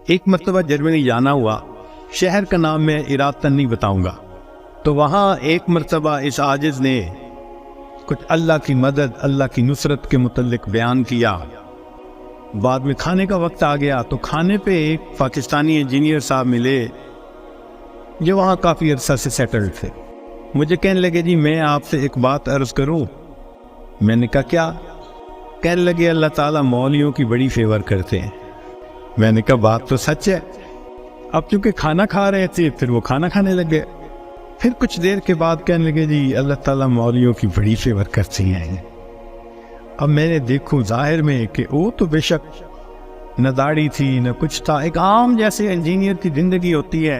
ایک مرتبہ جرمنی جانا ہوا، شہر کا نام میں ارادتاً نہیں بتاؤں گا، تو وہاں ایک مرتبہ اس عاجز نے کچھ اللہ کی مدد، اللہ کی نصرت کے متعلق بیان کیا۔ بعد میں کھانے کا وقت آ گیا تو کھانے پہ ایک پاکستانی انجینئر صاحب ملے جو وہاں کافی عرصہ سے سیٹلڈ تھے۔ مجھے کہنے لگے جی میں آپ سے ایک بات عرض کروں؟ میں نے کہا کیا؟ کہنے لگے اللہ تعالیٰ مولویوں کی بڑی فیور کرتے ہیں۔ میں نے کہا بات تو سچ ہے۔ اب چونکہ کھانا کھا رہے تھے پھر وہ کھانا کھانے لگے، پھر کچھ دیر کے بعد کہنے لگے جی اللہ تعالیٰ مولویوں کی بڑی فیور کرتے ہیں۔ اب میں نے دیکھوں ظاہر میں کہ وہ تو بے شک نہ داڑھی تھی نہ کچھ تھا، ایک عام جیسے انجینئر کی زندگی ہوتی ہے،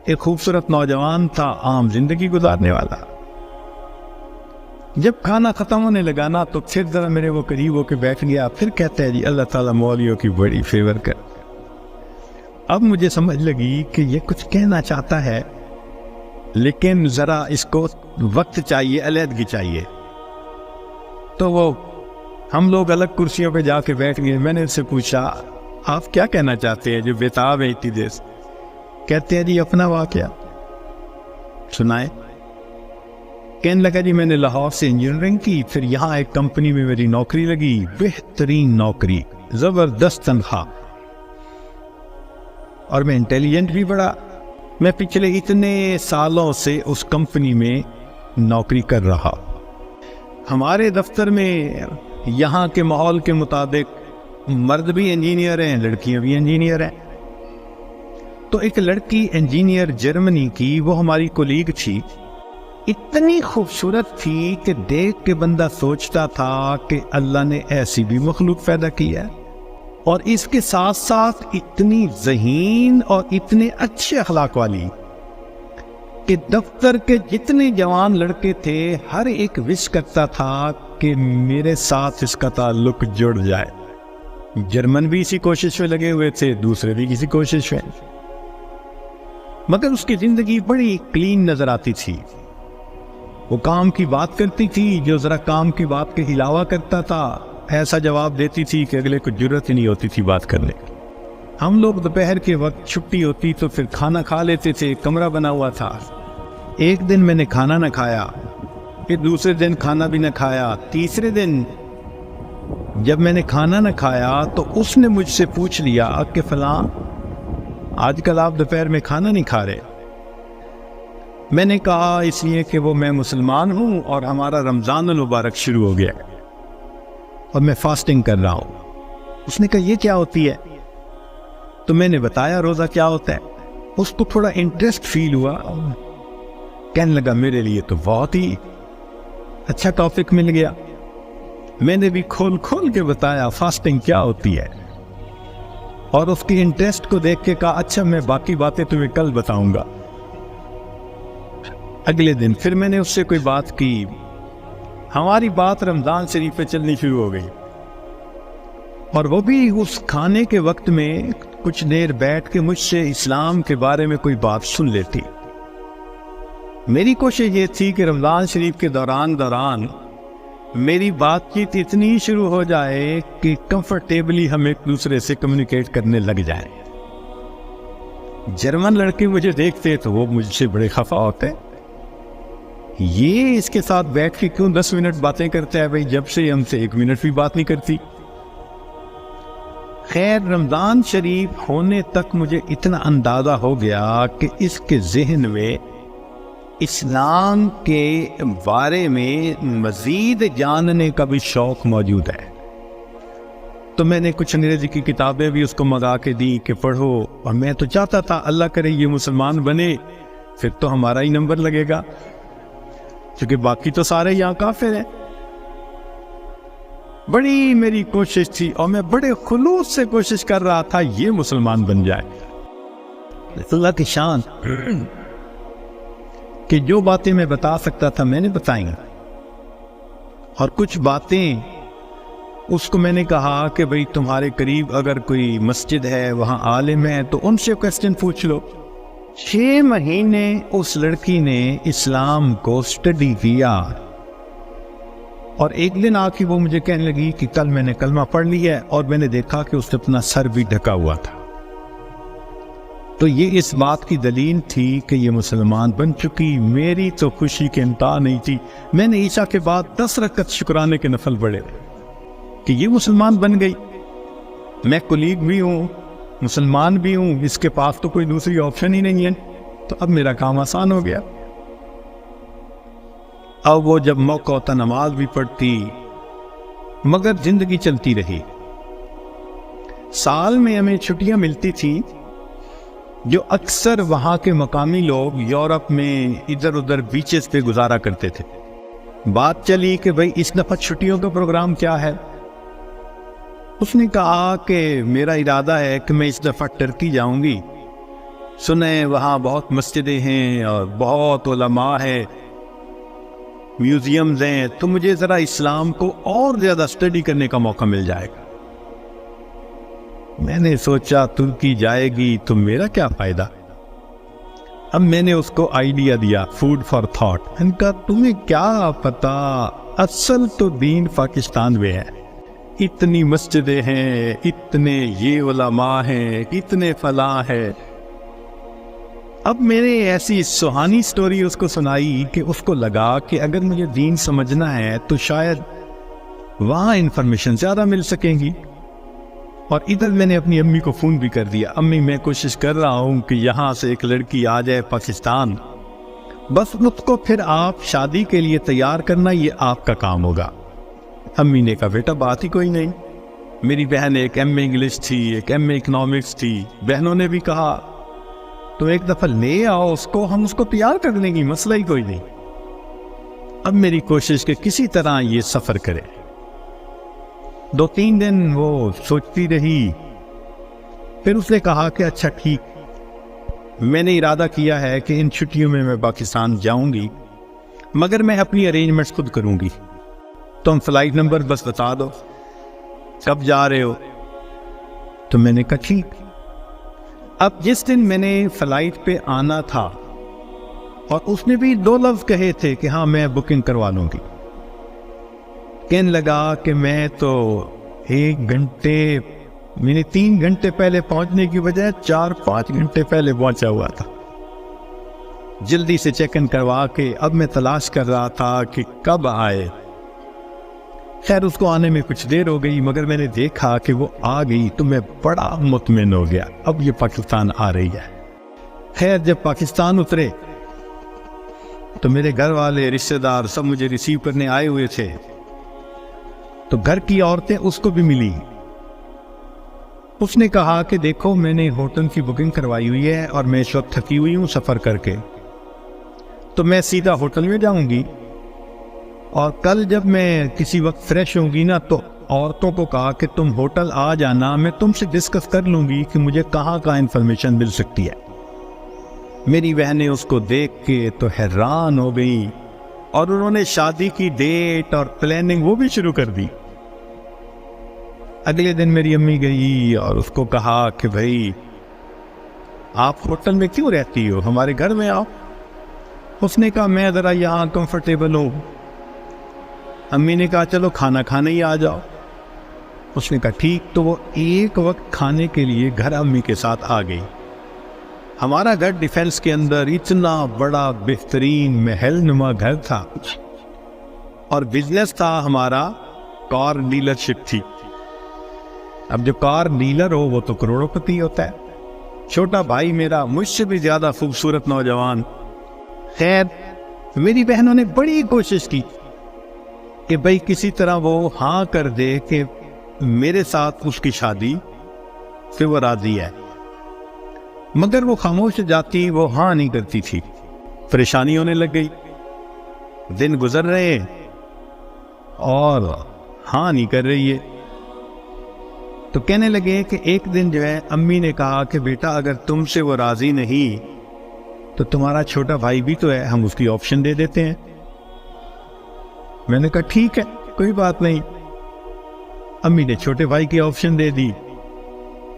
ایک خوبصورت نوجوان تھا عام زندگی گزارنے والا۔ جب کھانا ختم ہونے لگا نا تو پھر ذرا میرے وہ قریب ہو کے بیٹھ گیا، پھر کہتا ہے جی اللہ تعالیٰ مولویوں کی بڑی فیور کر۔ اب مجھے سمجھ لگی کہ یہ کچھ کہنا چاہتا ہے لیکن ذرا اس کو وقت چاہیے، علیحدگی چاہیے۔ تو وہ ہم لوگ الگ کرسیوں پہ جا کے بیٹھ گئے۔ میں نے اس سے پوچھا آپ کیا کہنا چاہتے ہیں جو بےتاب ہے اتنی دیر سے؟ کہتے ہیں جی اپنا واقعہ سنائے۔ کہنے لگا جی میں نے لاہور سے انجینئرنگ کی، پھر یہاں ایک کمپنی میں میری نوکری لگی، بہترین نوکری، زبردست تنخواہ، اور میں انٹیلیجنٹ بھی بڑا۔ میں پچھلے اتنے سالوں سے اس کمپنی میں نوکری کر رہا۔ ہمارے دفتر میں یہاں کے ماحول کے مطابق مرد بھی انجینئر ہیں، لڑکیاں بھی انجینئر ہیں۔ تو ایک لڑکی انجینئر جرمنی کی، وہ ہماری کولیگ تھی، اتنی خوبصورت تھی کہ دیکھ کے بندہ سوچتا تھا کہ اللہ نے ایسی بھی مخلوق پیدا کی ہے، اور اس کے ساتھ ساتھ اتنی ذہین اور اتنے اچھے اخلاق والی کہ دفتر کے جتنے جوان لڑکے تھے ہر ایک وش کرتا تھا کہ میرے ساتھ اس کا تعلق جڑ جائے۔ جرمن بھی اسی کوشش میں لگے ہوئے تھے، دوسرے بھی کسی کوشش میں، مگر اس کی زندگی بڑی کلین نظر آتی تھی۔ وہ کام کی بات کرتی تھی، جو ذرا کام کی بات کے علاوہ کرتا تھا ایسا جواب دیتی تھی کہ اگلے کو جرت ہی نہیں ہوتی تھی بات کرنے کی۔ ہم لوگ دوپہر کے وقت چھٹی ہوتی تو پھر کھانا کھا لیتے تھے، کمرہ بنا ہوا تھا۔ ایک دن میں نے کھانا نہ کھایا، پھر دوسرے دن کھانا بھی نہ کھایا، تیسرے دن جب میں نے کھانا نہ کھایا تو اس نے مجھ سے پوچھ لیا کہ فلاں آج کل آپ دوپہر میں کھانا نہیں کھا رہے؟ میں نے کہا اس لیے کہ وہ میں مسلمان ہوں اور ہمارا رمضان المبارک شروع ہو گیا اور میں فاسٹنگ کر رہا ہوں۔ اس نے کہا یہ کیا ہوتی ہے؟ تو میں نے بتایا روزہ کیا ہوتا ہے۔ اس کو تھوڑا انٹرسٹ فیل ہوا، کہنے لگا میرے لیے تو بہت ہی اچھا ٹاپک مل گیا۔ میں نے بھی کھول کھول کے بتایا فاسٹنگ کیا ہوتی ہے، اور اس کی انٹرسٹ کو دیکھ کے کہا اچھا میں باقی باتیں تمہیں کل بتاؤں گا۔ اگلے دن پھر میں نے اس سے کوئی بات کی، ہماری بات رمضان شریف پہ چلنی شروع ہو گئی، اور وہ بھی اس کھانے کے وقت میں کچھ دیر بیٹھ کے مجھ سے اسلام کے بارے میں کوئی بات سن لیتی۔ میری کوشش یہ تھی کہ رمضان شریف کے دوران میری بات چیت اتنی شروع ہو جائے کہ کمفرٹیبلی ہم ایک دوسرے سے کمیونیکیٹ کرنے لگ جائیں۔ جرمن لڑکے مجھے دیکھتے تو وہ مجھ سے بڑے خفا ہوتے، یہ اس کے ساتھ بیٹھ کے کیوں 10 منٹ باتیں کرتا ہے بھائی، جب سے ہم سے 1 منٹ بھی بات نہیں کرتی۔ خیر رمضان شریف ہونے تک مجھے اتنا اندازہ ہو گیا کہ اس کے ذہن میں اسلام کے بارے میں مزید جاننے کا بھی شوق موجود ہے۔ تو میں نے کچھ انگریزی کی کتابیں بھی اس کو منگا کے دی کہ پڑھو، اور میں تو چاہتا تھا اللہ کرے یہ مسلمان بنے، پھر تو ہمارا ہی نمبر لگے گا، کیونکہ باقی تو سارے یہاں کافر ہیں۔ بڑی میری کوشش تھی اور میں بڑے خلوص سے کوشش کر رہا تھا یہ مسلمان بن جائے۔ اللہ کی شان کہ جو باتیں میں بتا سکتا تھا میں نے بتائیں، اور کچھ باتیں اس کو میں نے کہا کہ بھئی تمہارے قریب اگر کوئی مسجد ہے وہاں عالم ہے تو ان سے کویسچن پوچھ لو۔ 6 مہینے اس لڑکی نے اسلام کو اسٹڈی کیا، اور ایک دن آ کے وہ مجھے کہنے لگی کہ کل میں نے کلمہ پڑھ لی ہے، اور میں نے دیکھا کہ اس نے اپنا سر بھی ڈھکا ہوا تھا۔ تو یہ اس بات کی دلیل تھی کہ یہ مسلمان بن چکی۔ میری تو خوشی کے انتہا نہیں تھی۔ میں نے عشاء کے بعد 10 رکعت شکرانے کے نفل پڑھے کہ یہ مسلمان بن گئی۔ میں کولیگ بھی ہوں، مسلمان بھی ہوں، اس کے پاس تو کوئی دوسری آپشن ہی نہیں ہے، تو اب میرا کام آسان ہو گیا۔ اب وہ جب موقع ہوتا نماز بھی پڑھتی، مگر زندگی چلتی رہی۔ سال میں ہمیں چھٹیاں ملتی تھیں جو اکثر وہاں کے مقامی لوگ یورپ میں ادھر ادھر بیچز پہ گزارا کرتے تھے۔ بات چلی کہ بھئی اس دفعہ چھٹیوں کا پروگرام کیا ہے؟ اس نے کہا کہ میرا ارادہ ہے کہ میں اس دفعہ ٹرکی جاؤں گی، سنیں وہاں بہت مسجدیں ہیں اور بہت علماء ہیں، میوزیمز ہیں، تو مجھے ذرا اسلام کو اور زیادہ اسٹڈی کرنے کا موقع مل جائے گا۔ میں نے سوچا ترکی جائے گی تو میرا کیا فائدہ؟ اب میں نے اس کو آئیڈیا دیا، فوڈ فار تھاٹ۔ ان کا تمہیں کیا پتا، اصل تو دین پاکستان میں ہے، اتنی مسجدیں ہیں، اتنے یہ علماء ہیں، اتنے فلاں ہیں۔ اب میں نے ایسی سہانی سٹوری اس کو سنائی کہ اس کو لگا کہ اگر مجھے دین سمجھنا ہے تو شاید وہاں انفارمیشن زیادہ مل سکیں گی۔ اور ادھر میں نے اپنی امی کو فون بھی کر دیا، امی میں کوشش کر رہا ہوں کہ یہاں سے ایک لڑکی آ جائے پاکستان، بس اس کو پھر آپ شادی کے لیے تیار کرنا، یہ آپ کا کام ہوگا۔ امی نے کہا بیٹا بات ہی کوئی نہیں۔ میری بہن ایک ایم اے انگلش تھی، ایک ایم اے اکنامکس تھی، بہنوں نے بھی کہا تو ایک دفعہ لے آؤ اس کو، ہم اس کو تیار کر لیں گی، مسئلہ ہی کوئی نہیں۔ اب میری کوشش کہ کسی طرح یہ سفر کرے۔ 2-3 دن وہ سوچتی رہی، پھر اس نے کہا کہ اچھا ٹھیک، میں نے ارادہ کیا ہے کہ ان چھٹیوں میں پاکستان جاؤں گی، مگر میں اپنی ارینجمنٹس خود کروں گی، تم فلائٹ نمبر بس بتا دو کب جا رہے ہو۔ تو میں نے کہا ٹھیک۔ اب جس دن میں نے فلائٹ پہ آنا تھا، اور اس نے بھی 2 لفظ کہے تھے کہ ہاں میں بکنگ کروا لوں گی، کہنے لگا کہ میں تو 1 گھنٹے میں نے 3 گھنٹے پہلے پہنچنے کی بجائے 4-5 گھنٹے پہلے پہنچا ہوا تھا۔ جلدی سے چیک ان کروا کے اب میں تلاش کر رہا تھا کہ کب آئے۔ خیر اس کو آنے میں کچھ دیر ہو گئی، مگر میں نے دیکھا کہ وہ آ گئی تو میں بڑا مطمئن ہو گیا، اب یہ پاکستان آ رہی ہے۔ خیر جب پاکستان اترے تو میرے گھر والے رشتہ دار سب مجھے ریسیو کرنے آئے ہوئے تھے، تو گھر کی عورتیں اس کو بھی ملی۔ اس نے کہا کہ دیکھو میں نے ہوٹل کی بکنگ کروائی ہوئی ہے اور میں اس وقت تھکی ہوئی ہوں سفر کر کے، تو میں سیدھا ہوٹل میں جاؤں گی، اور کل جب میں کسی وقت فریش ہوں گی نا تو عورتوں کو کہا کہ تم ہوٹل آ جانا، میں تم سے ڈسکس کر لوں گی کہ مجھے کہاں انفارمیشن مل سکتی ہے۔ میری بہنیں اس کو دیکھ کے تو حیران ہو گئی، اور انہوں نے شادی کی ڈیٹ اور پلاننگ وہ بھی شروع کر دی۔ اگلے دن میری امی گئی اور اس کو کہا کہ بھائی آپ ہوٹل میں کیوں رہتی ہو، ہمارے گھر میں آؤ۔ اس نے کہا میں ذرا یہاں کمفرٹیبل ہوں۔ امی نے کہا چلو کھانا کھانے ہی آ جاؤ۔ اس نے کہا ٹھیک، تو وہ ایک وقت کھانے کے لیے گھر امی کے ساتھ آ گئی۔ ہمارا گھر ڈیفینس کے اندر اتنا بڑا بہترین محل نما گھر تھا، اور بزنس تھا ہمارا، کار ڈیلرشپ تھی۔ اب جو کار ڈیلر ہو وہ تو کروڑوں پتی ہوتا ہے۔ چھوٹا بھائی میرا مجھ سے بھی زیادہ خوبصورت نوجوان۔ خیر میری بہنوں نے بڑی کوشش کی کہ بھائی کسی طرح وہ ہاں کر دے کہ میرے ساتھ اس کی شادی سے وہ راضی ہے، مگر وہ خاموش جاتی، وہ ہاں نہیں کرتی تھی۔ پریشانی ہونے لگ گئی، دن گزر رہے اور ہاں نہیں کر رہی ہے۔ تو کہنے لگے کہ ایک دن جو ہے امی نے کہا کہ بیٹا اگر تم سے وہ راضی نہیں تو تمہارا چھوٹا بھائی بھی تو ہے، ہم اس کی آپشن دے دیتے ہیں۔ میں نے کہا ٹھیک ہے کوئی بات نہیں۔ امی نے چھوٹے بھائی کی آپشن دے دی،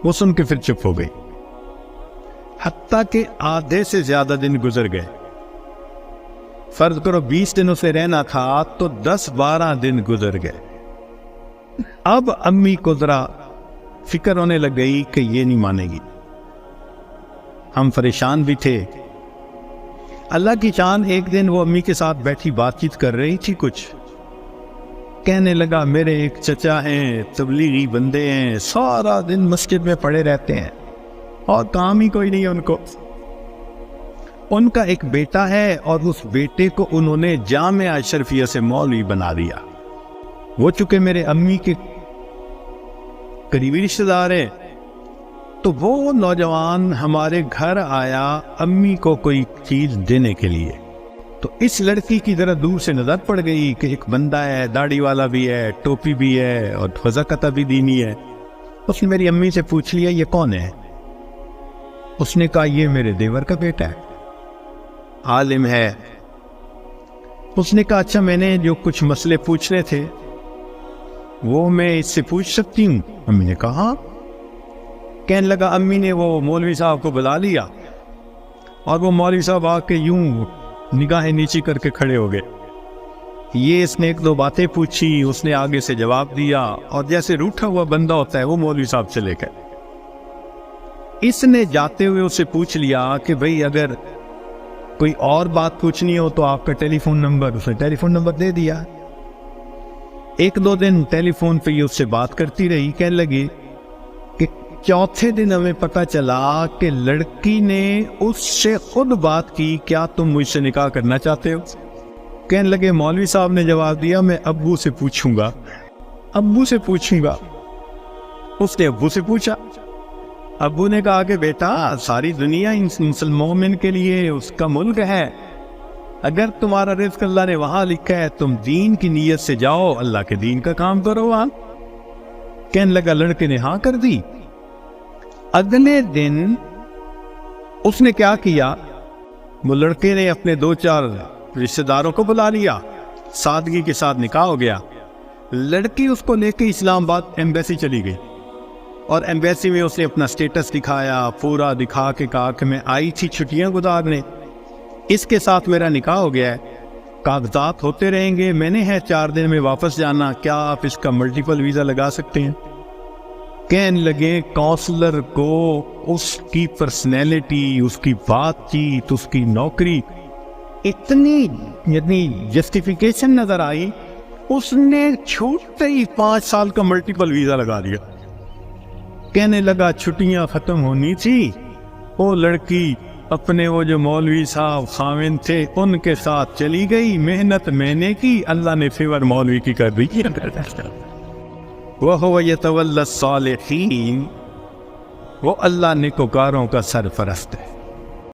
وہ سن کے پھر چپ ہو گئی۔ حتیٰ کہ آدھے سے زیادہ دن گزر گئے، فرض کرو 20 دنوں سے رہنا تھا تو 10-12 دن گزر گئے۔ اب امی کو ذرا فکر ہونے لگ گئی کہ یہ نہیں مانے گی۔ ہم پریشان بھی تھے۔ اللہ کی شان، ایک دن وہ امی کے ساتھ بیٹھی بات چیت کر رہی تھی، کچھ کہنے لگا میرے ایک چچا ہیں، تبلیغی بندے ہیں، سارا دن مسجد میں پڑے رہتے ہیں اور کام ہی کوئی نہیں ہے ان کو۔ ان کا ایک بیٹا ہے اور اس بیٹے کو انہوں نے جامعہ اشرفیہ سے مولوی بنا دیا۔ وہ چونکہ میرے امی کے قریبی رشتہ دار ہیں، تو وہ نوجوان ہمارے گھر آیا امی کو کوئی چیز دینے کے لیے۔ تو اس لڑکی کی ذرا دور سے نظر پڑ گئی کہ ایک بندہ ہے، داڑھی والا بھی ہے، ٹوپی بھی ہے اور وضاقتہ بھی دینی ہے۔ اس نے میری امی سے پوچھ لیا یہ کون ہے؟ اس نے کہا یہ میرے دیور کا بیٹا ہے، عالم ہے۔ اس نے کہا اچھا، میں نے جو کچھ مسئلے پوچھنے تھے وہ میں اس سے پوچھ سکتی ہوں؟ امی نے کہا ہاں۔ کہنے لگا امی نے وہ مولوی صاحب کو بلا لیا اور وہ مولوی صاحب آ کے یوں نگاہیں نیچی کر کے کھڑے ہو گئے۔ یہ اس نے ایک دو باتیں پوچھی، اس نے آگے سے جواب دیا اور جیسے روٹھا ہوا بندہ ہوتا ہے وہ مولوی صاحب سے لے گئے۔ اس نے جاتے ہوئے اسے پوچھ لیا کہ بھئی اگر کوئی اور بات پوچھنی ہو تو آپ کا ٹیلی فون نمبر، اس نے ٹیلی فون نمبر دے دیا۔ ایک دو دن ٹیلی فون پہ یہ اس سے بات کرتی رہی۔ کہنے لگی کہ چوتھے دن ہمیں پتہ چلا کہ لڑکی نے اس سے خود بات کی، کیا تم مجھ سے نکاح کرنا چاہتے ہو؟ کہنے لگے مولوی صاحب نے جواب دیا میں ابو سے پوچھوں گا، ابو سے پوچھوں گا۔ اس نے ابو سے پوچھا، ابو نے کہا کہ بیٹا ساری دنیا مسلمان کے لیے اس کا ملک ہے، اگر تمہارا رزق اللہ نے وہاں لکھا ہے تم دین کی نیت سے جاؤ، اللہ کے دین کا کام کرو وہاں۔ کہنے لگا لڑکے نے ہاں کر دی۔ اگلے دن اس نے کیا کیا، وہ لڑکے نے اپنے دو چار رشتہ داروں کو بلا لیا، سادگی کے ساتھ نکاح ہو گیا۔ لڑکی اس کو لے کے اسلام آباد ایمبیسی چلی گئی اور ایمبیسی میں اس نے اپنا سٹیٹس دکھایا، پورا دکھا کے کہا کہ میں آئی تھی چھٹیاں گزارنے، اس کے ساتھ میرا نکاح ہو گیا ہے، کاغذات ہوتے رہیں گے، میں نے ہے 4 دن میں واپس جانا، کیا آپ اس کا ملٹیپل ویزا لگا سکتے ہیں؟ کہنے لگے کونسلر کو اس کی پرسنالٹی، اس کی بات چیت، اس کی نوکری اتنی جسٹیفیکیشن نظر آئی، اس نے چھوٹے ہی 5 سال کا ملٹیپل ویزا لگا دیا۔ کہنے لگا چھٹیاں ختم ہونی تھی، وہ لڑکی اپنے وہ جو مولوی صاحب خاوند تھے ان کے ساتھ چلی گئی، محنت میں نے کی، اللہ نے فیور مولوی کی کر دی۔ وَهُوَ يَتَوَلَّى الصَّالِحِينَ، وہ اللہ نیکوکاروں کا سرپرست ہے۔